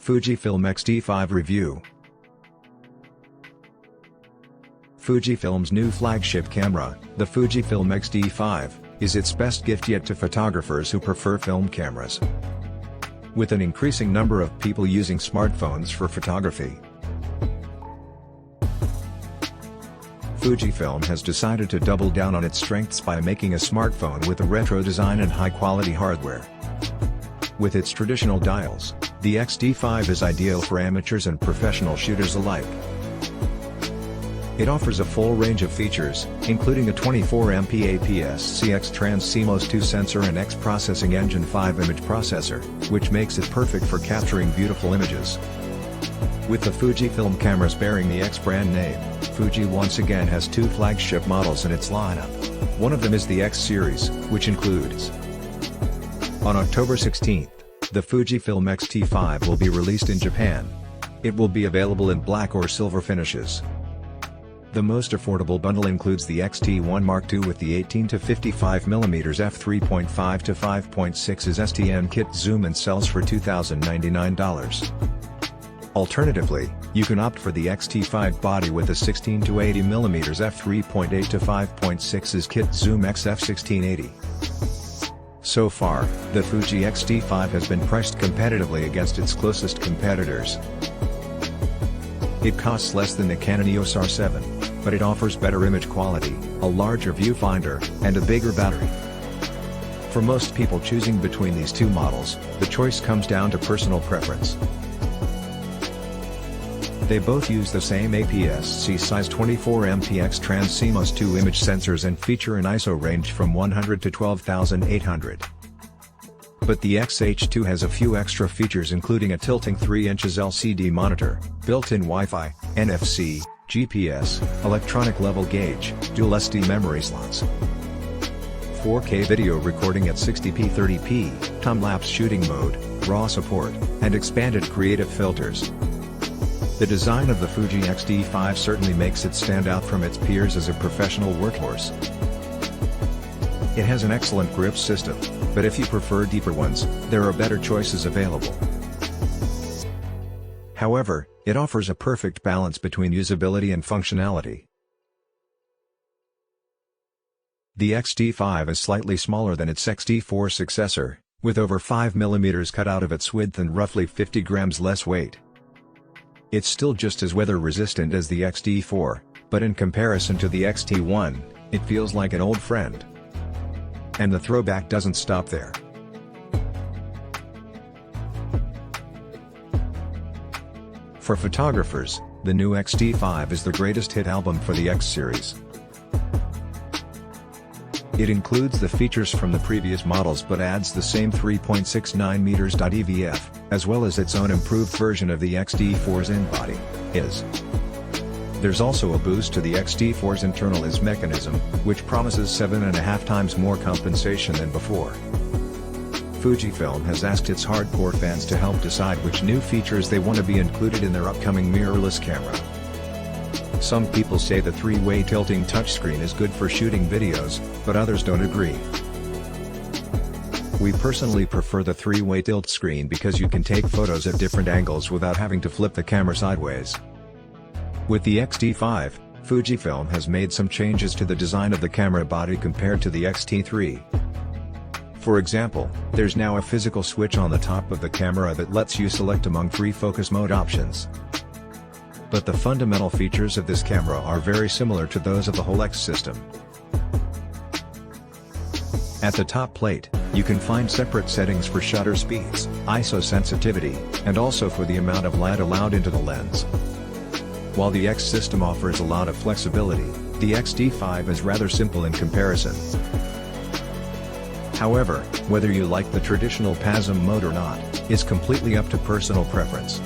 Fujifilm X-T5 Review. Fujifilm's new flagship camera, the Fujifilm X-T5, is its best gift yet to photographers who prefer film cameras. With an increasing number of people using smartphones for photography, Fujifilm has decided to double down on its strengths by making a smartphone with a retro design and high-quality hardware. With its traditional dials, the X-T5 is ideal for amateurs and professional shooters alike. It offers a full range of features, including a 24MP APS-C X-Trans CMOS 2 sensor and X-Processing Engine 5 image processor, which makes it perfect for capturing beautiful images. With the Fujifilm cameras bearing the X brand name, Fuji once again has two flagship models in its lineup. One of them is the X series, which includes. On October 16th, the Fujifilm X-T5 will be released in Japan. It will be available in black or silver finishes. The most affordable bundle includes the X-T1 Mark II with the 18 to 55mm f3.5 to 5.6's STM kit zoom and sells for $2,099. Alternatively, you can opt for the X-T5 body with a 16 to 80mm f3.8 to 5.6's kit zoom XF1680. So far, the Fuji X-T5 has been priced competitively against its closest competitors. It costs less than the Canon EOS R7, but it offers better image quality, a larger viewfinder, and a bigger battery. For most people choosing between these two models, the choice comes down to personal preference. They both use the same APS-C size 24MP X-Trans CMOS 2 image sensors and feature an ISO range from 100 to 12,800. But the XH2 has a few extra features including a tilting 3 inches LCD monitor, built-in Wi-Fi, NFC, GPS, electronic level gauge, dual SD memory slots, 4K video recording at 60p 30p, time-lapse shooting mode, RAW support, and expanded creative filters. The design of the Fuji X-T5 certainly makes it stand out from its peers as a professional workhorse. It has an excellent grip system, but if you prefer deeper ones, there are better choices available. However, it offers a perfect balance between usability and functionality. The X-T5 is slightly smaller than its X-T4 successor, with over 5mm cut out of its width and roughly 50 grams less weight. It's still just as weather-resistant as the X-T4, but in comparison to the X-T1, it feels like an old friend. And the throwback doesn't stop there. For photographers, the new X-T5 is the greatest hit album for the X series. It includes the features from the previous models but adds the same 3.69 EVF, as well as its own improved version of the X-T4's in-body, IS. There's also a boost to the X-T4's internal IS mechanism, which promises 7.5 times more compensation than before. Fujifilm has asked its hardcore fans to help decide which new features they want to be included in their upcoming mirrorless camera. Some people say the three-way tilting touchscreen is good for shooting videos, but others don't agree. We personally prefer the three-way tilt screen because you can take photos at different angles without having to flip the camera sideways. With the X-T5, Fujifilm has made some changes to the design of the camera body compared to the X-T3. For example, there's now a physical switch on the top of the camera that lets you select among 3 focus mode options. But the fundamental features of this camera are very similar to those of the whole X system. At the top plate, you can find separate settings for shutter speeds, ISO sensitivity, and also for the amount of light allowed into the lens. While the X system offers a lot of flexibility, the X-T5 is rather simple in comparison. However, whether you like the traditional PASM mode or not, is completely up to personal preference.